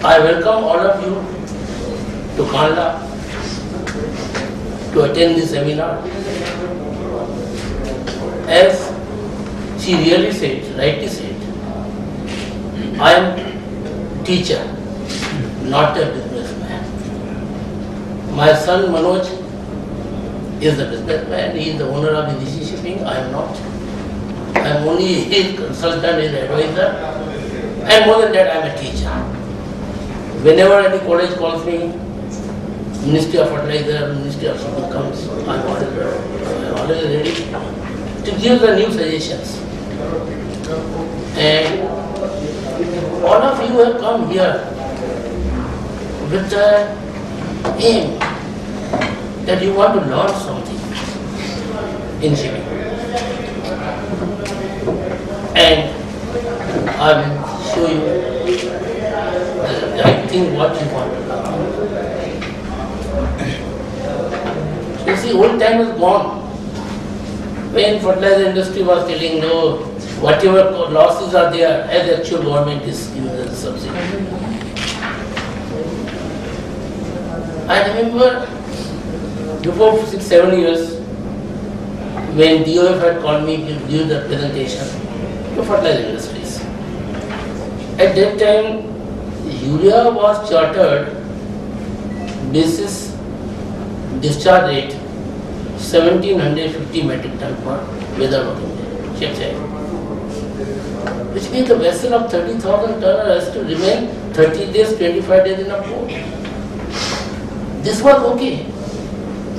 I welcome all of you to Kandla to attend this seminar. As she really said, rightly said, I am teacher, not a businessman. My son Manoj is the businessman, he is the owner of the Rishi shipping, I am not. I am only his consultant, his advisor, and more than that I am a teacher. Whenever any college calls me, Ministry of Fertilizer, Ministry of Shipping comes, I am always ready to give the new suggestions. And all of you have come here with the aim that you want to learn something in shipping. And I will show you the right thing what you want to learn. You see, old time is gone. When fertilizer industry was telling no, whatever losses are there, as the actual government is giving the subsidy. I remember before 6-7 years, when DOF had called me to give the presentation to fertilizer industries. At that time, urea was chartered basis discharge rate 1750 metric ton per weather working day. Check. Which means the vessel of 30,000 ton has to remain 30 days, 25 days in a port. This was okay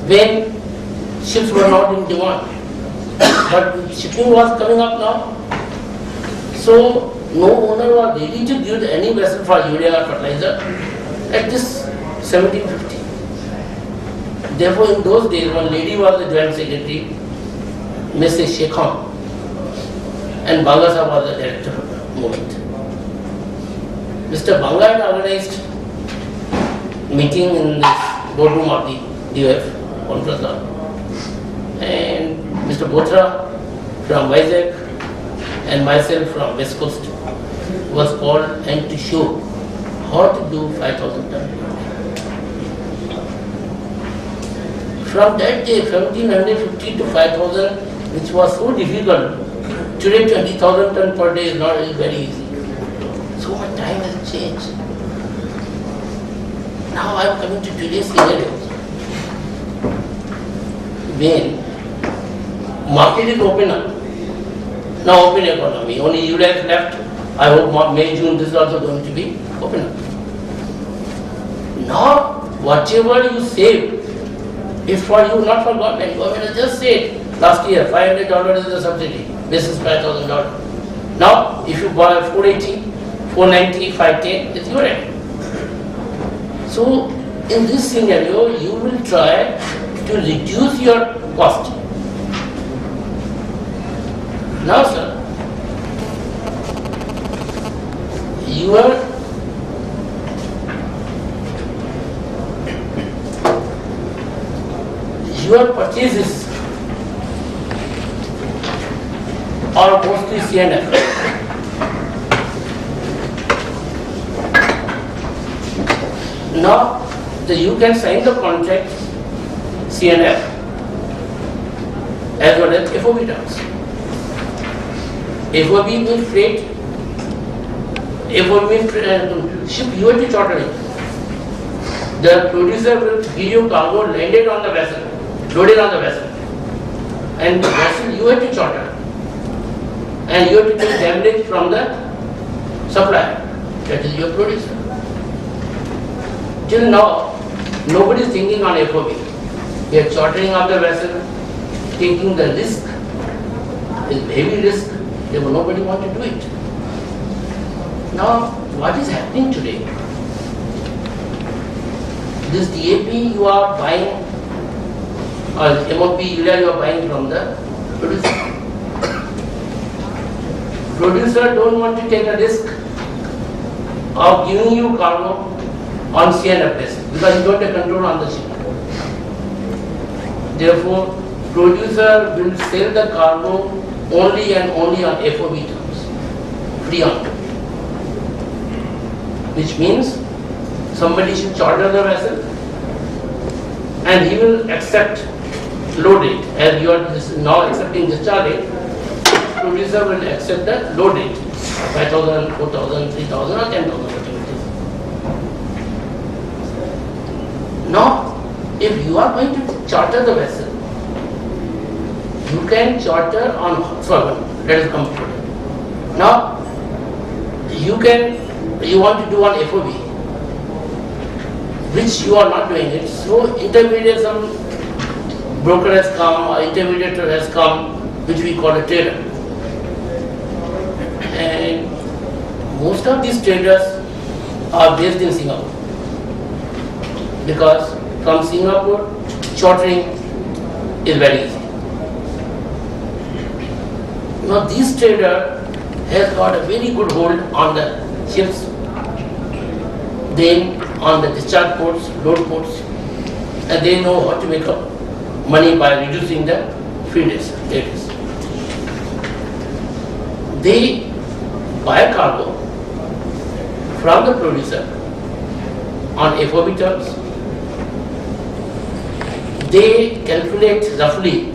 when ships were not in demand. But shipping was coming up now. So no owner was ready to give any vessel for urea or fertilizer at this 1750. Therefore, in those days, one lady was the joint secretary, Mrs. Shekham, and Bangasa was the director of the movement. Mr. Banga had organized meeting in this boardroom of the DOF conference hall, and Mr. Bothra from Vizag and myself from West Coast was called and to show how to do 5,000 ton. From that day, 1750 to 5,000, which was so difficult, today 20,000 ton per day is not very easy. So much time has changed. Now I am coming to today's scenario. When market is open up, now open economy, only you guys left. I hope May, June, this is also going to be open up. Now, whatever you save is for you, not for government. Government has just said last year $500 is the subsidy. This is $5,000. Now, if you buy 480, 490, 510, it's your end. So, in this scenario, you will try to reduce your cost. Now, sir, your purchases are mostly CNF. Now, you can sign the contract CNF as well as FOB terms. FOB means freight, FOB means ship you have to charter it. The producer will give you cargo landed on the vessel, loaded on the vessel, and the vessel you have to charter, and you have to take damage from the supplier, that is your producer. Till now, nobody is thinking on FOB. They are chartering of the vessel, taking the risk, it's heavy risk, nobody want to do it. Now, what is happening today? This DAP you are buying, or MOP urea you are buying from the producer. Producer don't want to take a risk of giving you cargo on CNF basis because you don't have control on the ship. Therefore, producer will sell the cargo only and only on FOB terms, free on, which means somebody should charter the vessel and he will accept load rate. As you are now accepting discharge rate, producer will accept the load rate, 5,000, 4,000, 3,000 or 10,000, whatever it is. Now, if you are going to charter the vessel, you can charter on, sorry, let us come to it. Now, you want to do on FOB, which you are not doing it. So intermediate, some broker has come or intermediator has come, which we call a trader. And most of these traders are based in Singapore, because from Singapore chartering is very easy. Now this trader has got a very good hold on the ships, then on the discharge ports, load ports, and they know how to make up money by reducing the free days. They buy cargo from the producer on FOB terms. They calculate roughly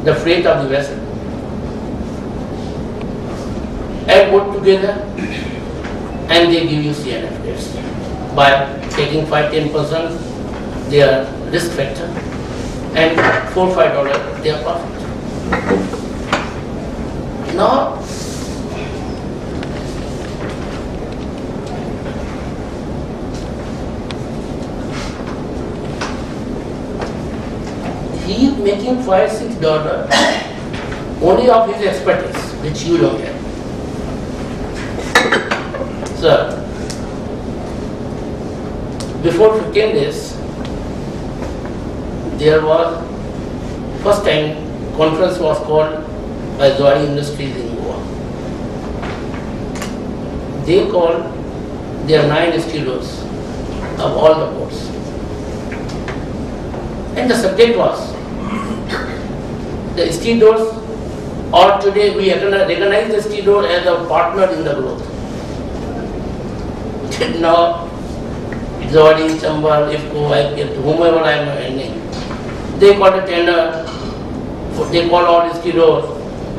the freight of the vessel, add both together, and they give you CNF rates by taking 5-10% their risk factor and $4-5 their profit. Now, he is making $5-6 only of his expertise, which you don't get. Sir, before 15 days, there was first time conference was called by Zuari Industries in Goa. They called their 9 stevedores of all the ports. And the subject was the stevedores, or today we recognize the stevedore as a partner in the growth. Now, Zuari, Chambal, IFCO, IPL, whomever I am ending, they got a tender, they call all the stevedores,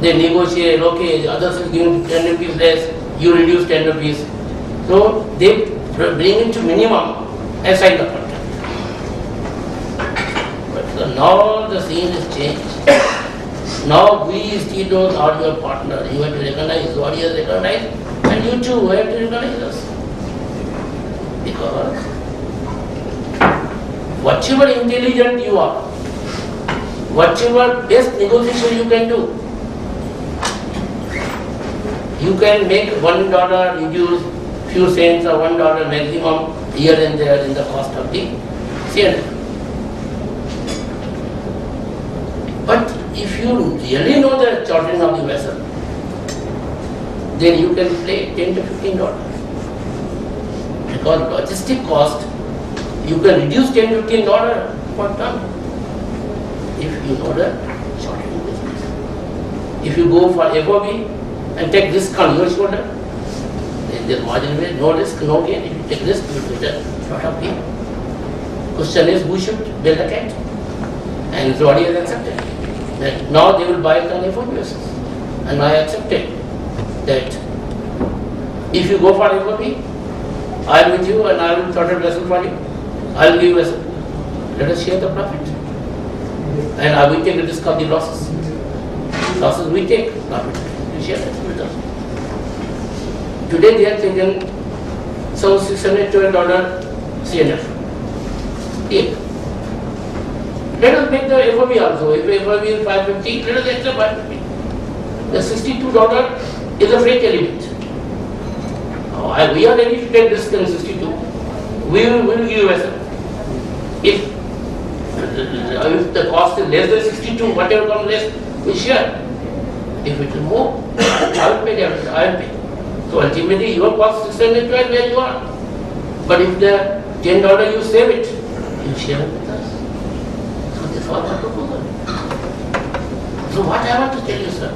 they negotiate, okay, others is giving 10 rupees less, you reduce 10 rupees. So they bring it to minimum and sign the contract. But now the scene is changed. Now we stevedores are your partner. You have to recognize, Zuari has recognized, and you too have to recognize us. Because whatever intelligent you are, whatever best negotiation you can do, you can make $1 reduce few cents or $1 maximum here and there in the cost of the CNF. But if you really know the chartering of the vessel, then you can play $10 to $15. Because logistic cost, you can reduce $10 to $15 per ton if you know the chartering business. If you go for FOB and take risk on your shoulder, then there's margin way, no risk, no gain. If you take risk, you will get a lot of gain. Question is, who should build a cat? And Zuari has accepted that now they will buy it on FOB basis. And I accepted that if you go for FOB, I am with you and I will charter vessel for you. I will give you vessel. Let us share the profit. And I will take the risk of the losses. Losses we take, profit we share it with us. Today they have taken some $612 CNF. Take. Let us make the FOB also. If FOB is 550, let us extra 550. The $62 is a freight element. We are ready to take risk in 62. We will give you vessel. If the cost is less than 62, whatever comes less, we share. If it is more, I will pay. So ultimately, your cost is 612 where you are. But if the $10 you save it, you share it with us. So this was our proposal. So what I want to tell you, sir,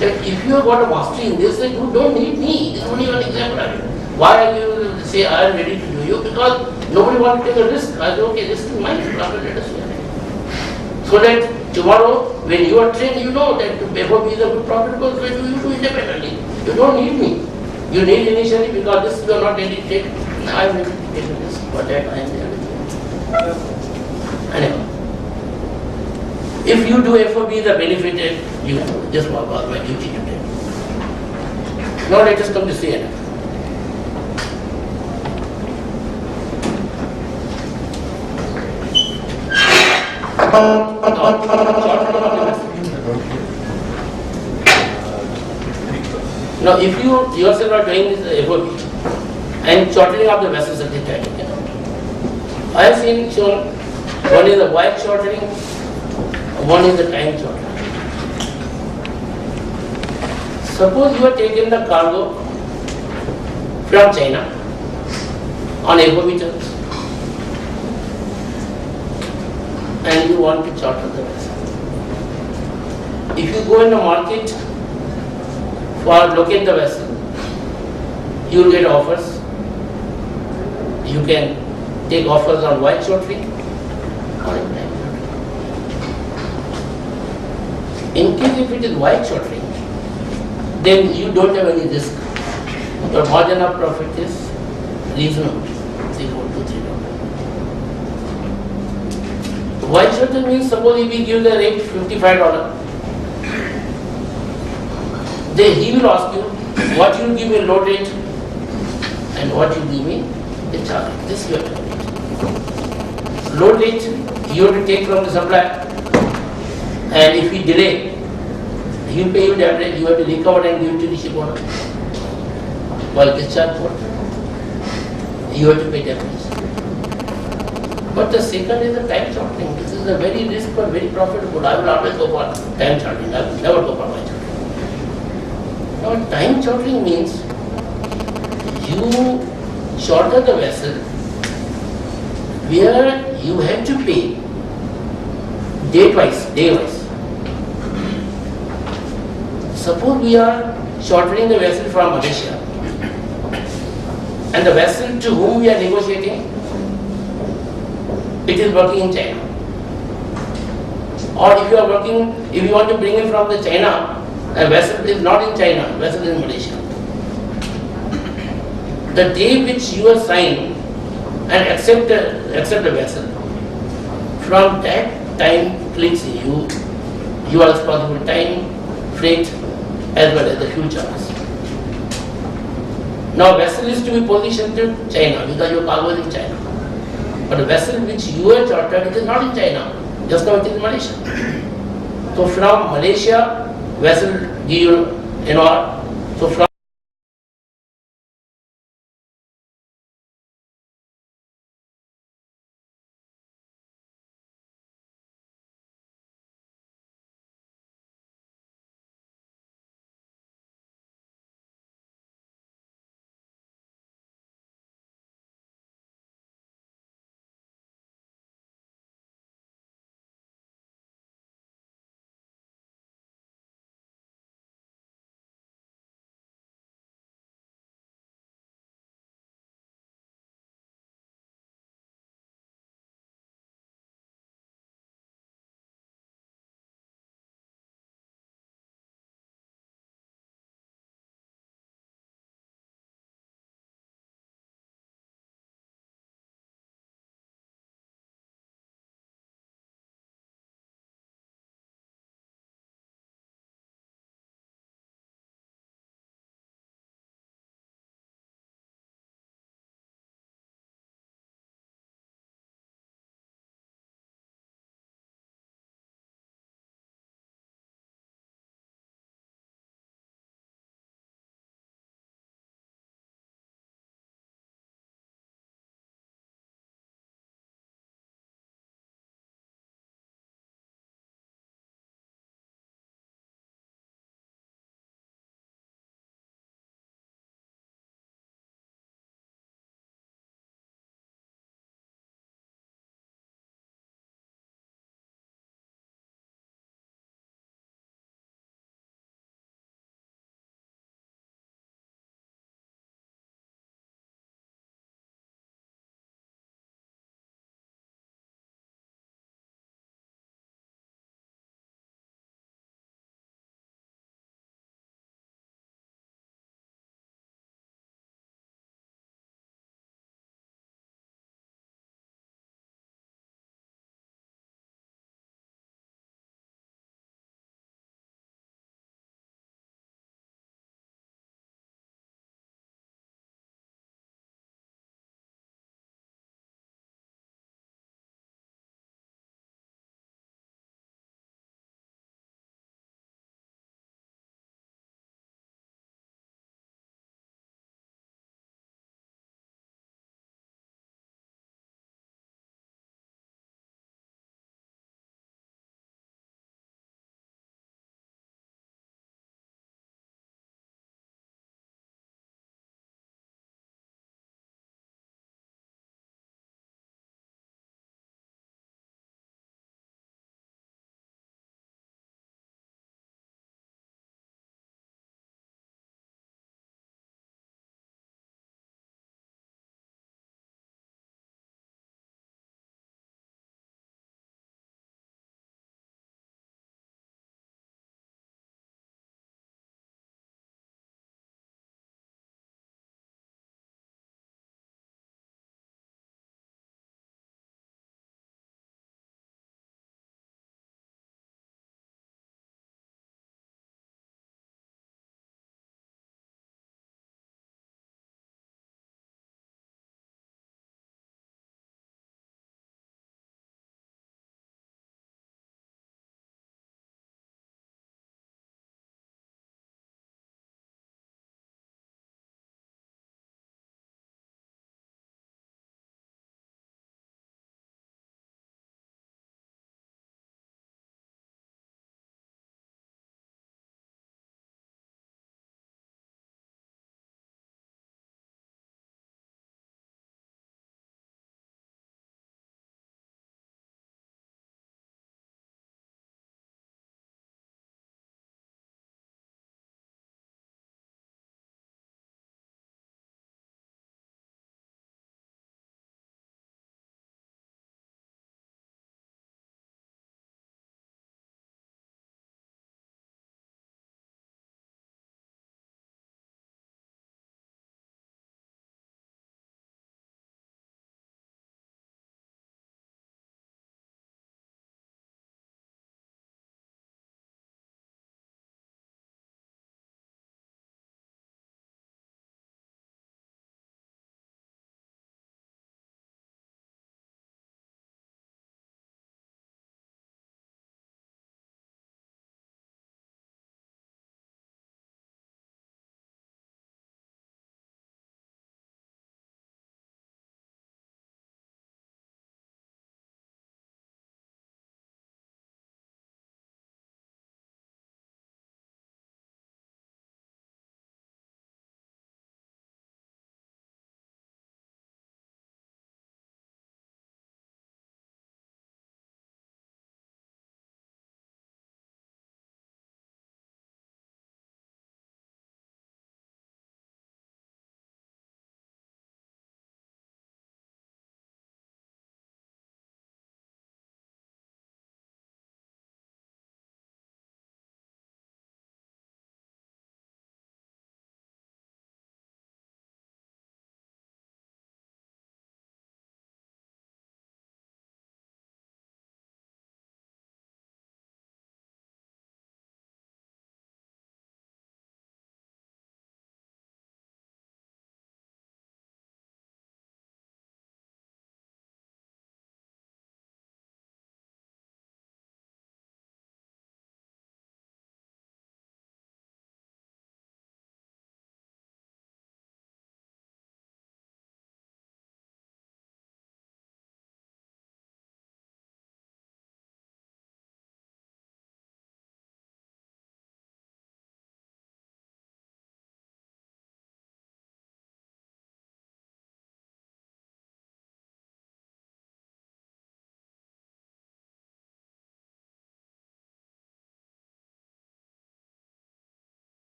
that if you have got a mastery in this, then you don't need me. This is only one example of it. Why are you say I am ready to do to you because nobody wants to take a risk. I said, okay, this is my profit, let us share it. So that tomorrow, when you are trained, you know that FOB is a good profit because when you do independently, you don't need me. You need initially because this you are not ready to take. Now I am ready to take a risk. For that I am ready. Anyway, if you do FOB, the benefited, you just walk out my duty to take. Now let us come to CNN. Now, if you yourself are doing this FOB and chartering of the vessels at the time, I have seen shown one is the wide chartering, one is the time chartering. Suppose you are taking the cargo from China on FOB terms and you want to charter the vessel. If you go in the market for locate the vessel, you will get offers. You can take offers on wide chartering or in time chartering. In case if it is wide chartering, then you don't have any risk. Your margin of profit is reasonable, $3 to $3. Wide chartering means suppose if we give the rate $55, then he will ask you what you give me load rate and what you give me the charge rate. This you have to rate. Load rate you have to take from the supplier, and if he delay, he will pay you that rate. You have to recover and give it to the ship owner. While discharge port, you have to pay that price. But the second is the time chartering. This is a very risk but very profitable. I will always go for time chartering. I will never go for wide chartering. Now, time chartering means you charter the vessel where you have to pay day-wise. Suppose we are chartering the vessel from Malaysia and the vessel to whom we are negotiating, it is working in China. Or if you want to bring it from the China, a vessel is not in China, vessel is in Malaysia. The day which you are signed and accept the vessel, from that time clicks you are responsible for time, freight, as well as the fuel charges. Now vessel is to be positioned to China because your cargo is in China. But the vessel which you are chartered, it is not in China, just now it is in Malaysia. So from Malaysia, vessel give you, so from